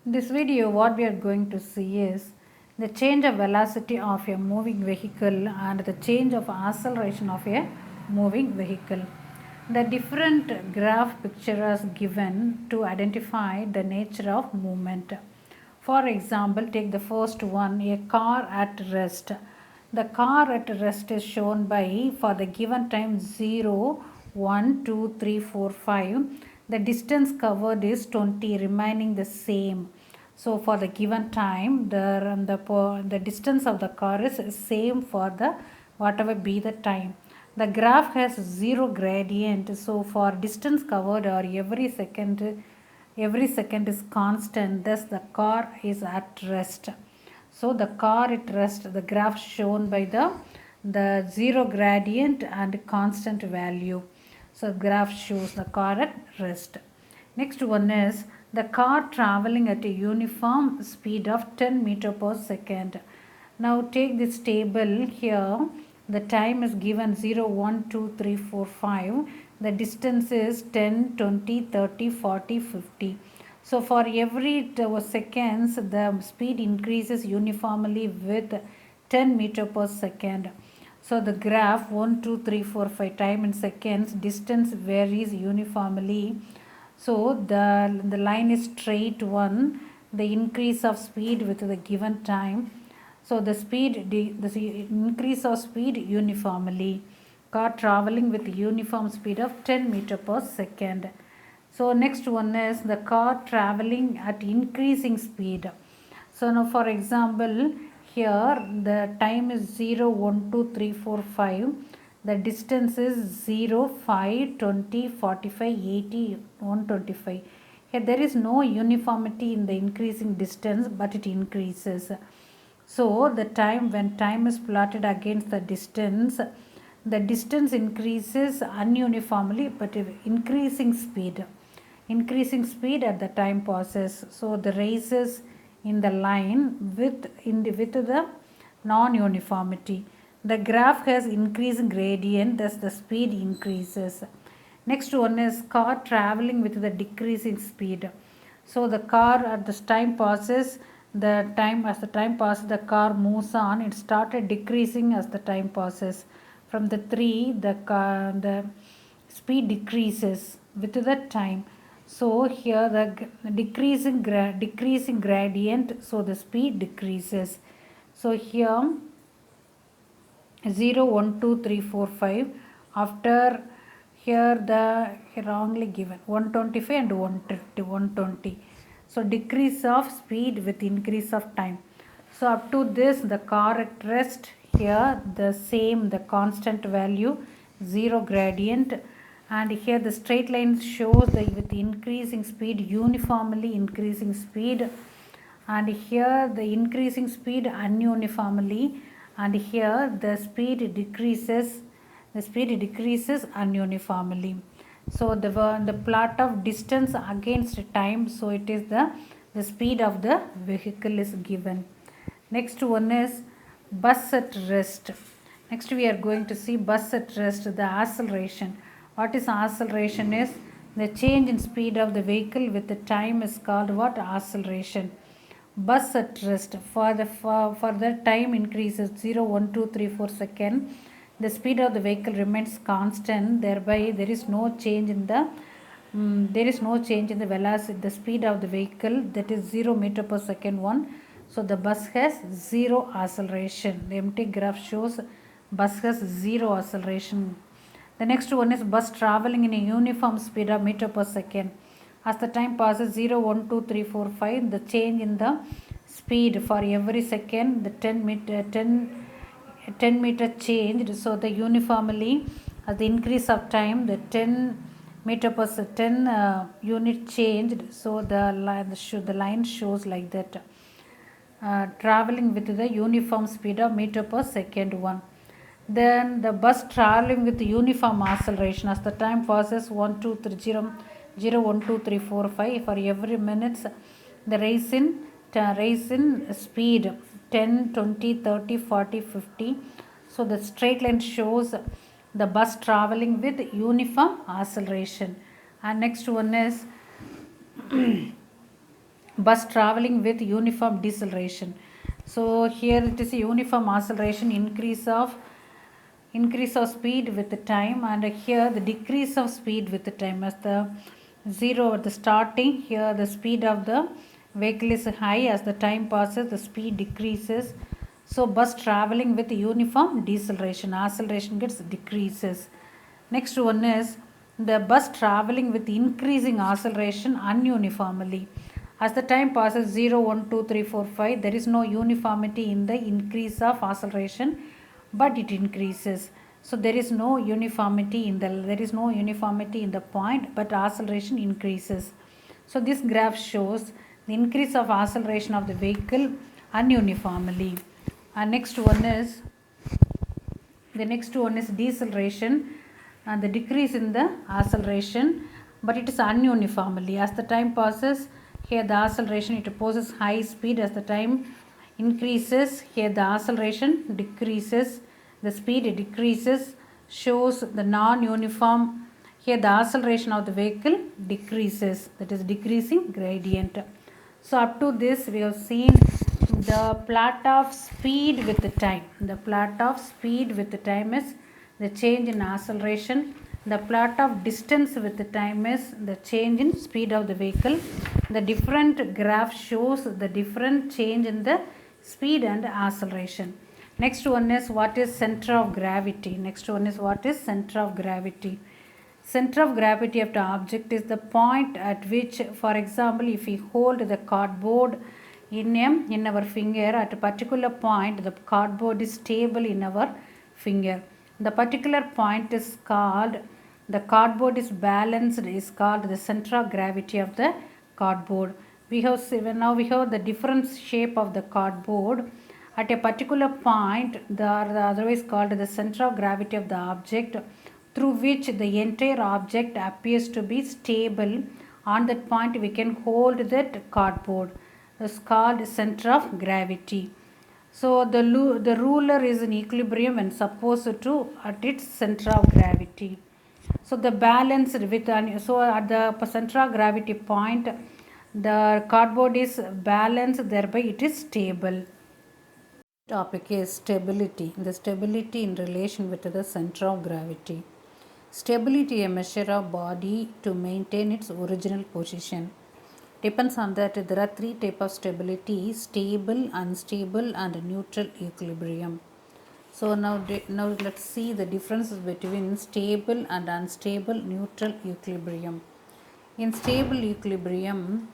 In this video, what we are going to see is the change of velocity of a moving vehicle and the change of acceleration of a moving vehicle. The different graph pictures given to identify the nature of movement. For example, take the first one, a car at rest. The car at rest is shown by, for the given time 0, 1, 2, 3, 4, 5. The distance covered is 20, remaining the same. So for the given time, the distance of the car is same for the whatever be the time. The graph has zero gradient. So for distance covered or every second is constant. Thus the car is at rest. So the car at rest, the graph shown by the zero gradient and constant value. So graph shows the car at rest. Next one is the car traveling at a uniform speed of 10 meter per second. Now take this table here. The time is given 0, 1, 2, 3, 4, 5. The distance is 10, 20, 30, 40, 50. So for every seconds, the speed increases uniformly with 10 meter per second. So the graph 1, 2, 3, 4, 5 time in seconds, distance varies uniformly. So the line is straight one, the increase of speed with the given time. So the increase of speed uniformly. Car traveling with uniform speed of 10 meter per second. So next one is the car traveling at increasing speed. So now for example, here the time is 0, 1, 2, 3, 4, 5. The distance is 0, 5, 20, 45, 80, 125. Here there is no uniformity in the increasing distance, but it increases. So the time, when time is plotted against the distance increases ununiformly but increasing speed at the time passes. So the races in the line with the non-uniformity. The graph has increasing gradient, thus the speed increases. Next one is car traveling with the decreasing speed. So the car at this time passes, as the time passes, the car moves on. It started decreasing as the time passes. From the 3, the speed decreases with the time. So here the decreasing gradient, so the speed decreases. So here 0, 1, 2, 3, 4, 5. After here the wrongly given 125 and 120. So decrease of speed with increase of time. So up to this, the car at rest, here the same, the constant value, 0 gradient. And here the straight line shows the with increasing speed, uniformly increasing speed. And here the increasing speed ununiformly. And here the speed decreases ununiformly. So the plot of distance against time, so it is the speed of the vehicle is given. Next one is bus at rest. Next we are going to see bus at rest, the acceleration. What is acceleration is the change in speed of the vehicle with the time is called what? Acceleration. Bus at rest, for the time increases 0, 1, 2, 3, 4 seconds. The speed of the vehicle remains constant, thereby there is no change in the velocity, the speed of the vehicle, that is 0 meter per second one. So the bus has zero acceleration. The empty graph shows bus has zero acceleration. The next one is bus traveling in a uniform speed of meter per second. As the time passes 0, 1, 2, 3, 4, 5, the change in the speed for every second, the 10 meter changed. So the uniformly, as the increase of time, the 10 meter per 10 unit changed. So the line shows like that. Traveling with the uniform speed of meter per second one. Then the bus traveling with uniform acceleration as the time passes 1, 2, 3, 0, 0, 1, 2, 3, 4, 5. For every minutes, the raise in speed 10, 20, 30, 40, 50. So the straight line shows the bus traveling with uniform acceleration. And next one is bus traveling with uniform deceleration. So here it is uniform acceleration, increase of speed with the time, and here the decrease of speed with the time. As the zero at the starting, here the speed of the vehicle is high. As the time passes, the speed decreases. So bus traveling with uniform deceleration, acceleration gets decreases. Next one is the bus traveling with increasing acceleration ununiformly. As the time passes 0, 1, 2, 3, 4, 5, there is no uniformity in the increase of acceleration, but it increases. So there is no uniformity in the point, but acceleration increases. So this graph shows the increase of acceleration of the vehicle ununiformly. And the next one is deceleration, and the decrease in the acceleration, but it is ununiformly. As the time passes, here the acceleration, it poses high speed. As the time increases, here the acceleration decreases, the speed decreases, shows the non-uniform. Here the acceleration of the vehicle decreases, that is decreasing gradient. So up to this we have seen the plot of speed with the time. The plot of speed with the time is the change in acceleration. The plot of distance with the time is the change in speed of the vehicle. The different graph shows the different change in the speed and acceleration. Next one is what is center of gravity. Center of gravity of the object is the point at which, for example, if we hold the cardboard in our finger, at a particular point the cardboard is stable in our finger. The particular point is called, the cardboard is balanced, is called the center of gravity of the cardboard. Now we have the different shape of the cardboard. At a particular point, they are otherwise called the center of gravity of the object, through which the entire object appears to be stable. On that point we can hold that cardboard. It's called center of gravity. So the ruler is in equilibrium when supposed to at its center of gravity. So the balance with so at the center of gravity point, the cardboard is balanced, thereby it is stable. Topic is stability. The stability in relation with the center of gravity. Stability, a measure of body to maintain its original position. Depends on that there are three types of stability: stable, unstable, and neutral equilibrium. So now let's see the differences between stable and unstable neutral equilibrium. In stable equilibrium,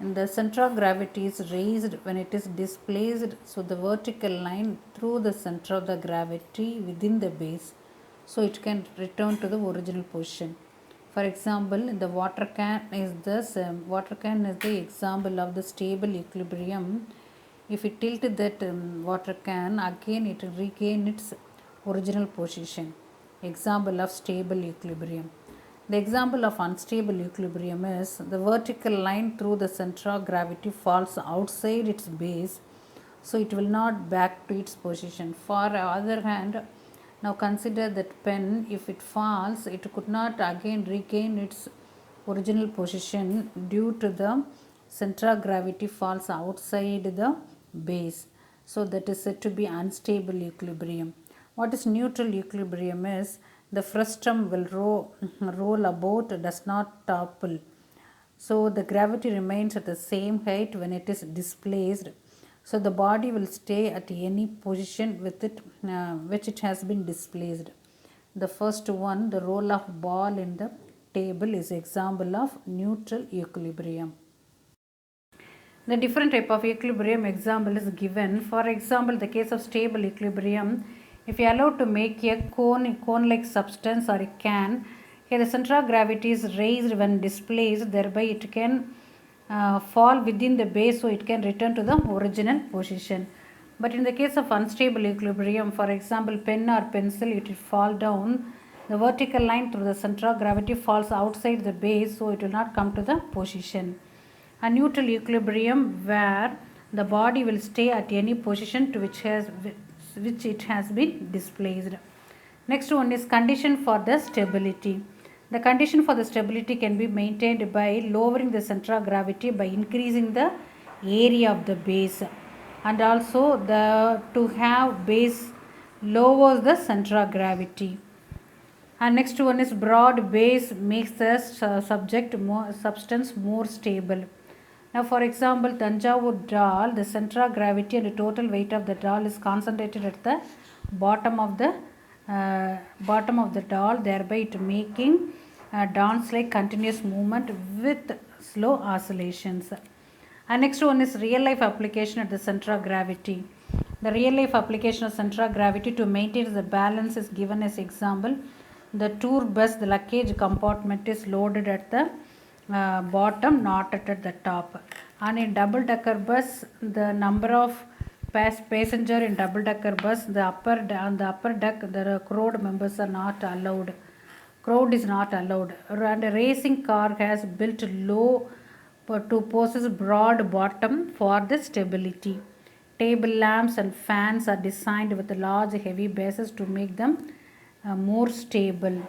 the center of gravity is raised when it is displaced, so the vertical line through the center of the gravity within the base, so it can return to the original position. For example, the water can is the example of the stable equilibrium. If we tilt that water can, again it will regain its original position. Example of stable equilibrium. The example of unstable equilibrium is the vertical line through the center of gravity falls outside its base, so it will not back to its position. For the other hand, now consider that pen, if it falls, it could not again regain its original position due to the center of gravity falls outside the base. So that is said to be unstable equilibrium. What is neutral equilibrium is the frustum will roll about, does not topple. So the gravity remains at the same height when it is displaced. So the body will stay at any position with it which it has been displaced. The first one, the roll of ball in the table, is example of neutral equilibrium. The different type of equilibrium example is given. For example, the case of stable equilibrium, if you are allowed to make a cone-like substance or a can, here the center of gravity is raised when displaced, thereby it can fall within the base, so it can return to the original position. But in the case of unstable equilibrium, for example, pen or pencil, it will fall down. The vertical line through the center of gravity falls outside the base, so it will not come to the position. A neutral equilibrium where the body will stay at any position to which it has been displaced. Next one is condition for the stability. The condition for the stability can be maintained by lowering the center of gravity by increasing the area of the base, and also the to have base lowers the center of gravity. And next one is broad base makes the substance more stable. Now, for example, Tanjavur doll, the center of gravity and the total weight of the doll is concentrated at the bottom of the doll, thereby it making dance like continuous movement with slow oscillations. And next one is real life application at the center of gravity. The real life application of center of gravity to maintain the balance is given as example. The tour bus, the luggage compartment is loaded at the bottom, not at the top. And in double decker bus, the number of passenger in double decker bus, on the upper deck, the crowd members are not allowed. Crowd is not allowed. And a racing car has built low to possess broad bottom for the stability. Table lamps and fans are designed with large heavy bases to make them more stable.